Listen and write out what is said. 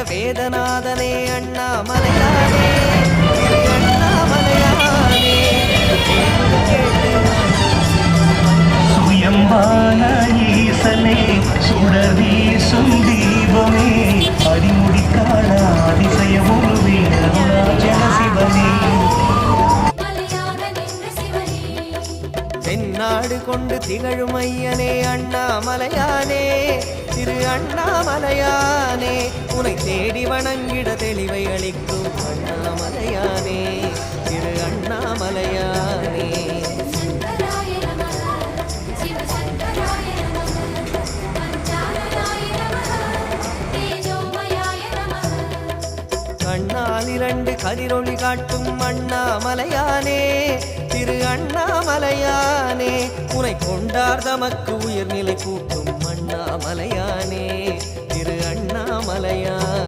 வேதநாதனே அண்ணாமலையானே திரு அண்ணாமலையானே சுயம்பான ஈசனே சுடர் வீசும் தீபமே அடிமுடிக்கான அதிசயமுருவே அருணாச்சல சிவனே தென்னாடு கொண்டு திகழும் ஐயனே அண்ணாமலையானே திரு அண்ணாமலையானே உனை தேடி வணங்கிட தெளிவை அளிக்கும் அண்ணாமலையானே திரு அண்ணாமலையானே கண்ணால் இரண்டு கதிரொளி காட்டும் அண்ணாமலையானே திரு அண்ணாமலையானே உனை கொண்டார் தமக்கு உயர்நிலை கூட்டும் அண்ணாமலையானே திரு அண்ணாமலையானே